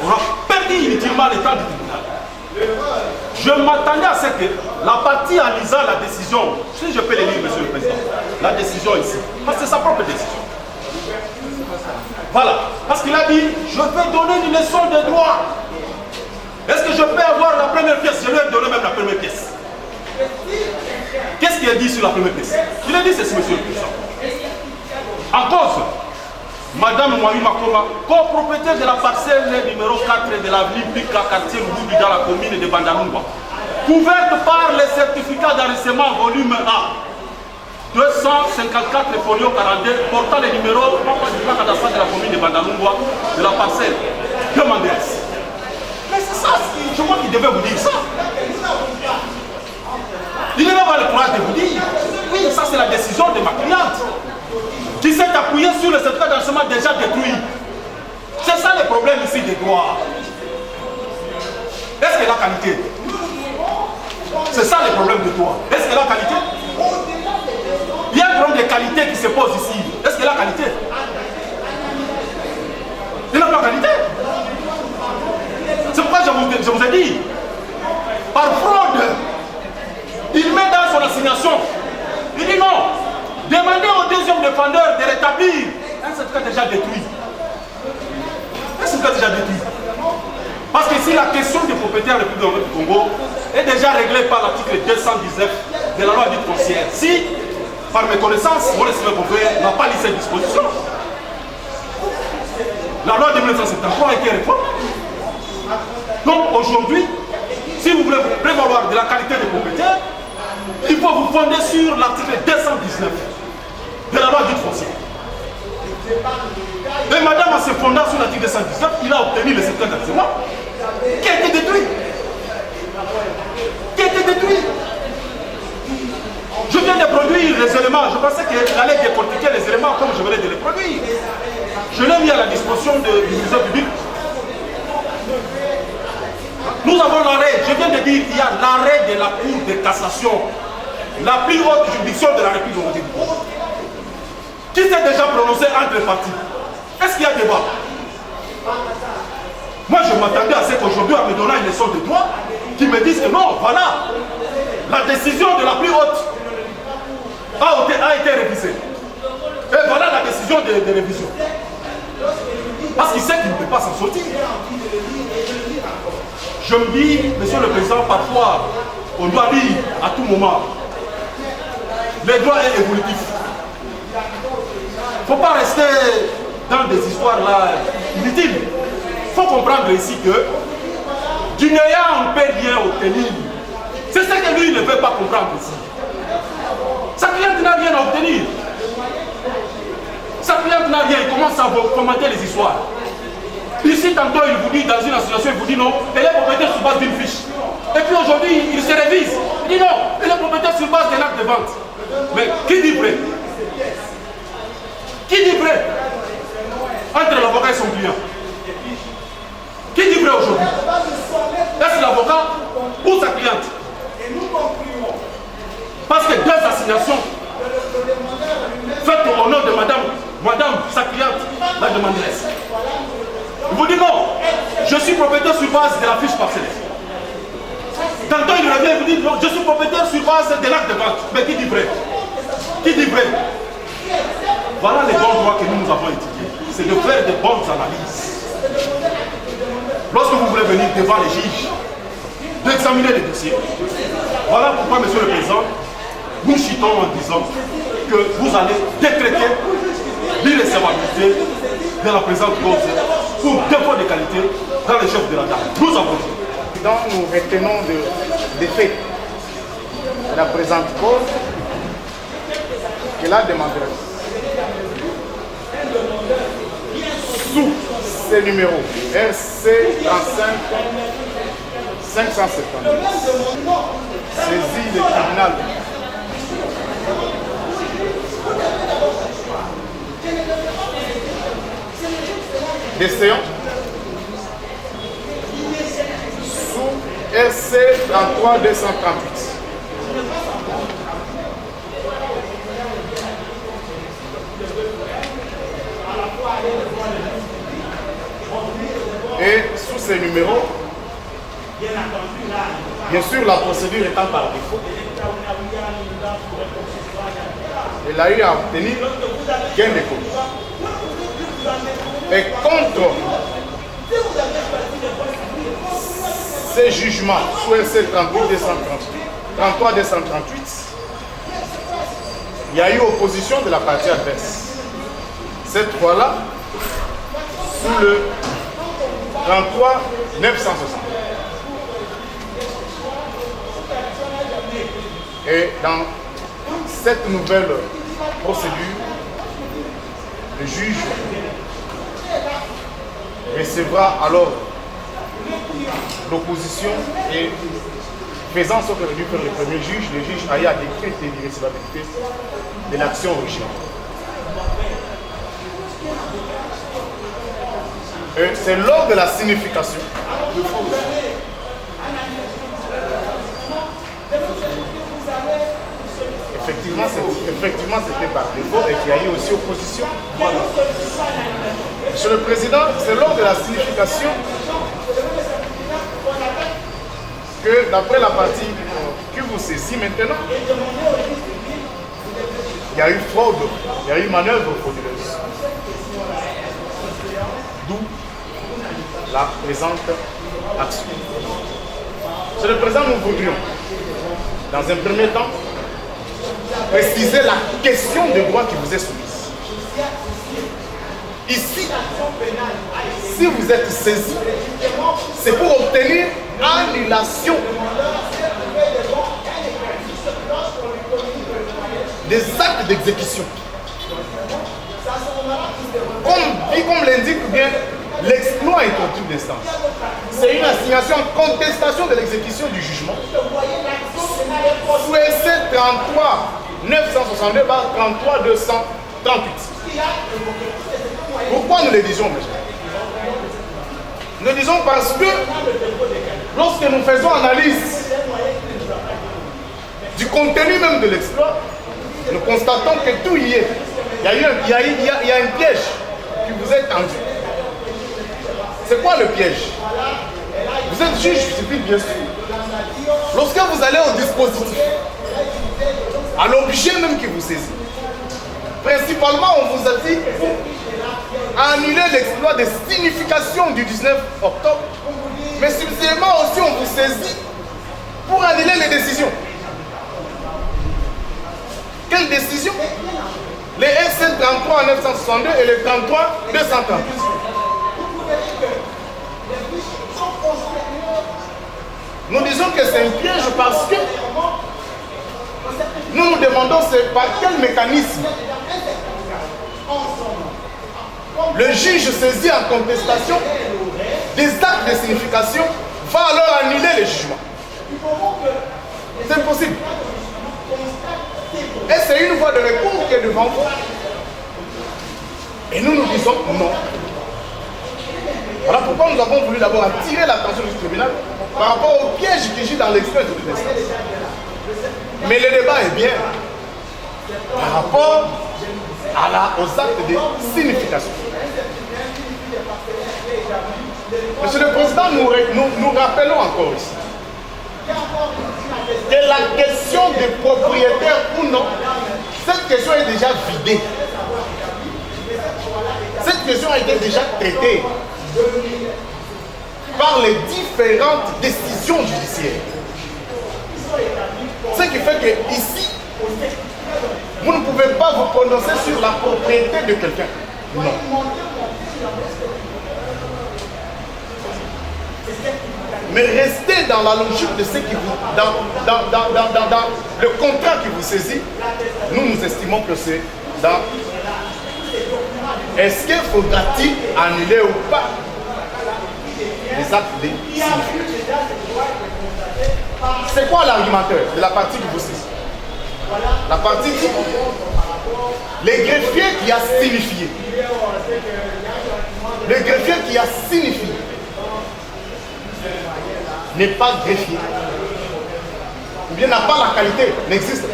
Speaker 4: On a perdu inutilement le temps du tribunal. Je m'attendais à ce que la partie en lisant la décision, si je peux les lire, monsieur le président, la décision ici, parce que c'est sa propre décision. Voilà, parce qu'il a dit, je vais donner une leçon de droit. Est-ce que je peux avoir la première pièce? Je lui ai donné même la première pièce. Qu'est-ce qu'il a dit sur la première pièce? Il a dit ceci, monsieur le président. En cause, Madame Moaï Makoma, copropriétaire de la parcelle numéro 4 de l'avenue Bika, quartier Mboudi, dans la commune de Bandalungwa, couverte par les certificats d'enregistrement volume A, 254 folio 42, portant les numéros du plan cadastral de la commune de Bandalungwa, de la parcelle de Mandès. Mais c'est ça, je crois qu'il devait vous dire ça. Il devait avoir le courage de vous dire, oui, ça c'est la décision de ma cliente, qui s'est appuyée sur le certificat d'enregistrement déjà détruit. C'est ça le problème ici des droits. Est-ce qu'elle a qualité? C'est ça le problème de toi. Est-ce qu'elle a qualité? Il y a un problème de qualité qui se pose ici. Est-ce qu'elle a qualité? Il n'a pas qualité. C'est pourquoi je vous ai dit, par fraude, il met dans son assignation, il dit non, demandez au deuxième défendeur de rétablir un certificat déjà détruit. Un certificat déjà détruit. Parce que si la question des propriétaires du Congo est déjà réglée par l'article 219 de la loi dite foncière, si, par mes connaissances, mon estimé Beauvais n'a pas lu cette disposition, la loi de 1973 a été réformée. Donc aujourd'hui, si vous voulez vous prévaloir de la qualité des propriétaires, il faut vous fonder sur l'article 219 de la loi dite foncière. Et madame, en se fondant sur l'article 219, il a obtenu le certificat d'enregistrement qui a été détruit. Qui a été détruit. Je viens de produire les éléments. Je pensais qu'elle allait décortiquer les éléments comme je venais de les produire. Je l'ai mis à la disposition du musée public. Nous avons l'arrêt, je viens de dire qu'il y a l'arrêt de la Cour de cassation, la plus haute juridiction de la République du Congo, qui s'est déjà prononcé entre les partis. Est-ce qu'il y a débat? Moi je m'attendais à ce qu'aujourd'hui, en me donnant une leçon de droit, qui me disent que non, voilà, la décision de la plus haute a été révisée. Et voilà la décision de révision. Parce qu'il sait qu'il ne peut pas s'en sortir. Je me dis, monsieur le président, parfois, on doit dire à tout moment, le droit est évolutif. Il ne faut pas rester dans des histoires là inutiles. Il faut comprendre ici que du néant, on ne peut rien obtenir. C'est ce que lui ne veut pas comprendre ici. Sa cliente n'a rien à obtenir. Sa cliente n'a rien, il commence à commenter les histoires. Ici, tantôt, il vous dit, dans une association, il vous dit non, elle est propriétaire sur base d'une fiche. Et puis aujourd'hui, il se révise. Il dit non, elle est propriétaire sur base d'un acte de vente. Mais qui dit vrai? Qui dit vrai? Entre l'avocat et son client. Qui dit vrai aujourd'hui? Est-ce l'avocat ou sa cliente? Parce que deux assignations faites au nom de madame, sa cliente, la demanderesse. Il vous dit non, je suis propriétaire sur base de la fiche parcellaire. Tantôt il revient et vous dit non, je suis propriétaire sur base de l'acte de vente. Mais qui dit vrai? Qui dit vrai? Voilà les bons droits que nous avons étudiés. C'est de faire de bonnes analyses. Lorsque vous voulez venir devant les juges, d'examiner les dossiers. Voilà pourquoi, monsieur le président, nous chutons en disant que vous allez décréter l'irrecevabilité de la présente cause pour défaut de qualité dans les chefs de la dame. Nous avons dit.
Speaker 5: Donc nous retenons des faits de la présente cause que la demanderesse sous ces numéros RC 35 570 saisit le tribunal des séances sous RC 33 238. Et sous ces numéros, bien sûr la procédure étant par défaut, elle a eu à obtenir gain de cause. Et contre ces jugements sous RC 38 238, 33-238, il y a eu opposition de la partie adverse. Cette fois-là, sous le 33-960. Et dans cette nouvelle procédure, le juge recevra alors l'opposition et faisant ce que dû faire le premier juge, le juge a décrété l'irrecevabilité de l'action originale. Et c'est lors de la signification effectivement c'était par défaut et qu'il y a eu aussi opposition. Monsieur le Président, c'est lors de la signification que d'après la partie que vous saisissez maintenant, il y a eu fraude, il y a eu manœuvre frauduleuse. D'où la présente action. Monsieur le Président, nous voudrions, dans un premier temps, préciser la question de droit qui vous est soumise. Ici, si vous êtes saisi, c'est pour obtenir annulation des actes d'exécution. Comme l'indique bien l'exploit introductif d'instance. C'est une assignation en contestation de l'exécution du jugement. Sous essai 33 962 par 33 238. Pourquoi nous le disons, mes chers? Nous le disons parce que lorsque nous faisons analyse du contenu même de l'exploit, nous constatons que tout y est. Il y a un piège qui vous est tendu. C'est quoi le piège? Vous êtes juge civil, bien sûr. Lorsque vous allez au dispositif, à l'objet même qui vous saisit, principalement on vous a dit annuler l'exploit de signification du 19 octobre, mais subsidiairement aussi on vous saisit pour annuler les décisions. Quelles décisions? Les SN 33 962 et les 33 238. Nous disons que c'est un piège parce que nous nous demandons par quel mécanisme le juge saisi en contestation des actes de signification va alors annuler le jugement. C'est impossible. Et c'est une voie de recours qui est devant vous. Et nous nous disons non. Voilà pourquoi nous avons voulu d'abord attirer l'attention du tribunal par rapport au piège qui gît dans l'exploit de l'instance. Mais le débat est bien par rapport aux actes de signification. Monsieur le Président, nous rappelons encore ici que la question de propriétaire ou non, cette question est déjà vidée. Cette question a été déjà traitée par les différentes décisions judiciaires. Ce qui fait que ici, vous ne pouvez pas vous prononcer sur la propriété de quelqu'un. Non. Mais restez dans la logique de ce qui vous... Dans le contrat qui vous saisit, nous estimons que c'est dans... Est-ce qu'il faudra-t-il annuler ou pas les actes de signification? C'est quoi l'argumentaire de la partie qui vous saisit? La partie qui... Le greffier qui a signifié. Le greffier qui a signifié n'est pas greffier. Ou bien n'a pas la qualité, n'existe pas.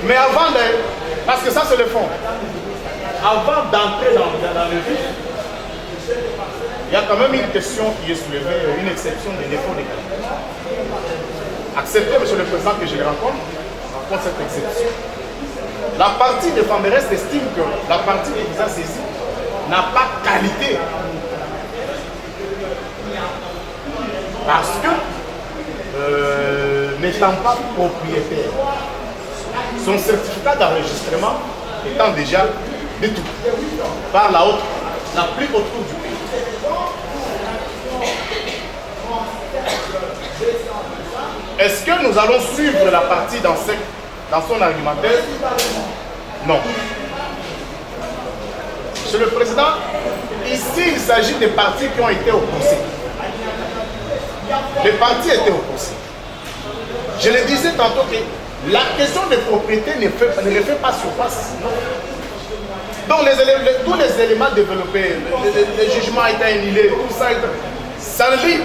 Speaker 5: Mais avant de... Parce que ça c'est le fond. Avant d'entrer dans le vif, il y a quand même une question qui est soulevée, une exception des défauts de qualité. Acceptez, Monsieur le Président, que je le rencontre cette exception. La partie défenderesse estime que la partie qui vous a saisi n'a pas qualité. Parce que n'étant pas propriétaire, son certificat d'enregistrement étant déjà détruit par la plus haute cour du pays. Est-ce que nous allons suivre la partie dans son argumentaire? Non. Monsieur le Président, ici il s'agit des partis qui ont été opposés. Les partis étaient opposés. Je le disais tantôt que la question de propriété ne refait pas surface. Donc tous les éléments développés, le jugement a été annulé, tout ça, ça ne lie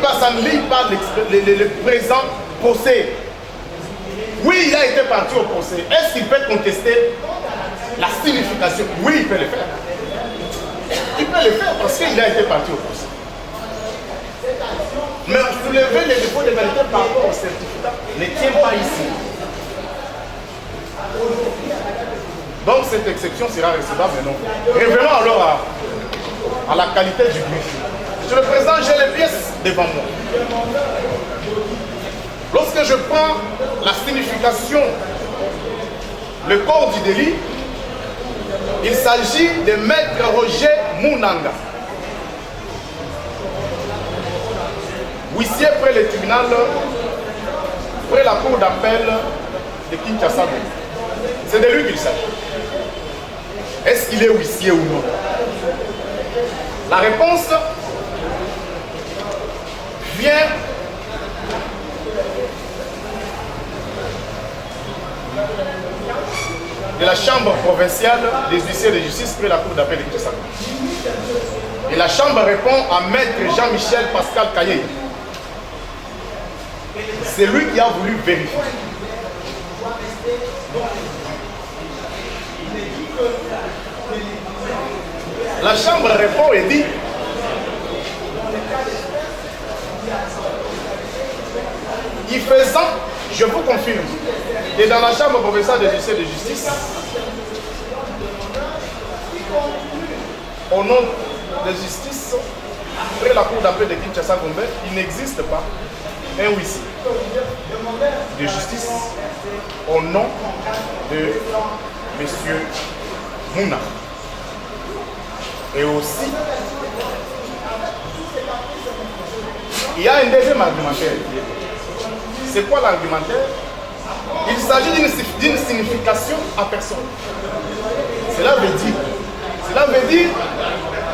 Speaker 5: pas le présent procès. Oui, il a été parti au procès. Est-ce qu'il peut contester la signification? Oui, il peut le faire. Il peut le faire parce qu'il a été parti au procès. Mais soulever les défauts de vérité par rapport au certificat ne tient pas ici. Donc cette exception sera recevable, non? Revenons alors à la qualité du greffier. Monsieur le Président, j'ai les pièces devant moi. Lorsque je prends la signification, le corps du délit, il s'agit de Maître Roger Mounanga, huissier près le tribunal, près la cour d'appel de Kinshasa. C'est de lui qu'il s'agit. Est-ce qu'il est huissier ou non? La réponse vient de la chambre provinciale des huissiers de justice près la cour d'appel de Kinshasa. Et la chambre répond à Maître Jean-Michel Pascal Kaye. C'est lui qui a voulu vérifier. La chambre répond et dit y faisant, je vous confirme, que dans la chambre provinciale des huissiers de justice, au nom de justice, après la cour d'appel de Kinshasa-Gombe, il n'existe pas un huissier de justice au nom de M. Mouna. Et aussi, il y a un deuxième argumentaire. C'est quoi l'argumentaire? Il s'agit d'une signification à personne. Cela veut dire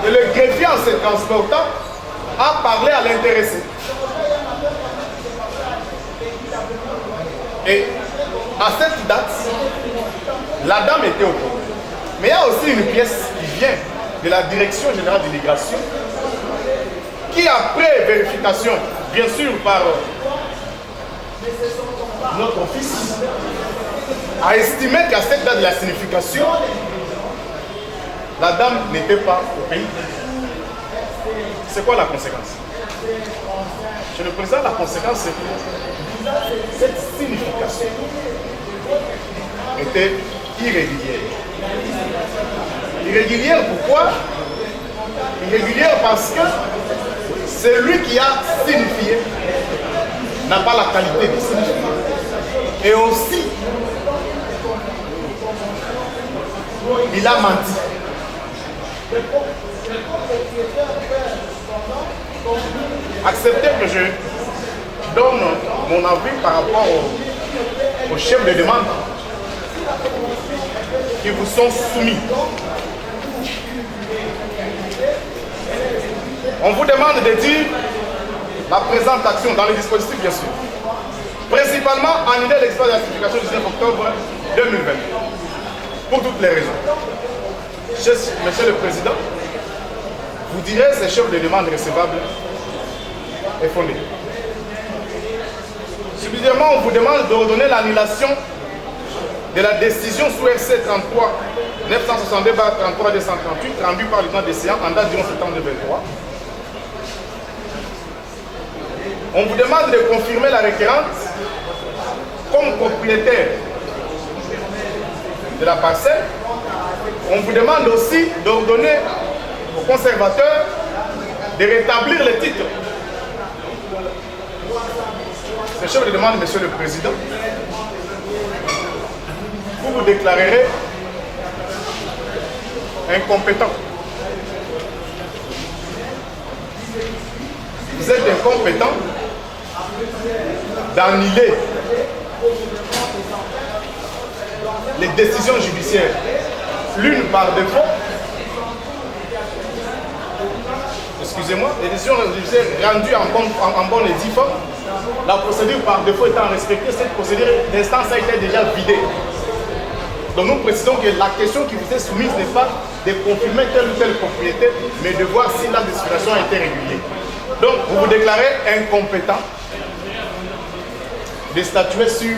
Speaker 5: que le greffier en se transportant a parlé à l'intéressé. Et à cette date, la dame était au courant. Mais il y a aussi une pièce qui vient de la Direction générale d'immigration qui, après vérification, bien sûr par notre office, a estimé qu'à cette date de la signification, la dame n'était pas au pays. C'est quoi la conséquence? Monsieur le Président, la conséquence, c'est que cette signification était irrégulière. Irrégulière pourquoi? Irrégulière parce que celui qui a signifié n'a pas la qualité de signifier. Et aussi, il a menti. Acceptez que je donne mon avis par rapport aux chefs de demande qui vous sont soumis. On vous demande de dire la présente action dans les dispositifs, bien sûr. Principalement annuler l'exploit de la certification du 19 octobre 2020. Pour toutes les raisons. Monsieur le Président, vous direz ces chefs de demande recevables est fondé. Subsidiairement, on vous demande d'ordonner l'annulation de la décision sous RC 33 962 33 238 rendue par le temps des séances en date du 11 septembre 2023. On vous demande de confirmer la requérante comme propriétaire de la parcelle. On vous demande aussi d'ordonner au conservateur de rétablir le titre. Ce chef de demande, Monsieur le Président, vous vous déclarerez incompétent. Vous êtes incompétent d'annuler les décisions judiciaires, l'une par défaut, excusez-moi, les décisions judiciaires rendues en bonne et due forme, la procédure par défaut étant respectée, cette procédure d'instance a été déjà vidée. Donc nous précisons que la question qui vous est soumise n'est pas de confirmer telle ou telle propriété, mais de voir si la destination a été régulière. Donc vous vous déclarez incompétent de statuer sur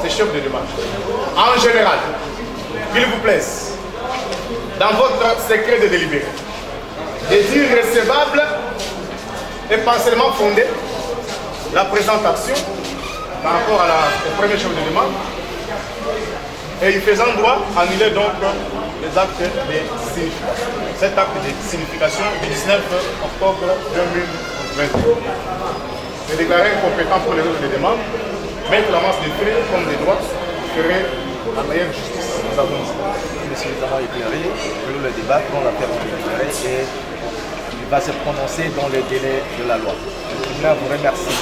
Speaker 5: ces chefs de demande. En général, qu'il vous plaise, dans votre secret de délibéré, des irrécevables et partiellement fondé la présente action par rapport au premier chef de demande et y faisant droit, annuler donc les actes de signification. Cet acte de signification du 19 octobre 2021. Se déclarer incompétent pour les autres demandes, mettre la masse des frais comme des droits ferait la meilleure justice. Nous avons
Speaker 6: Monsieur le travail éclairé, nous le débattrons l'affaire éclairée et il va se prononcer dans les délais de la loi. Le tribunal vous remercie.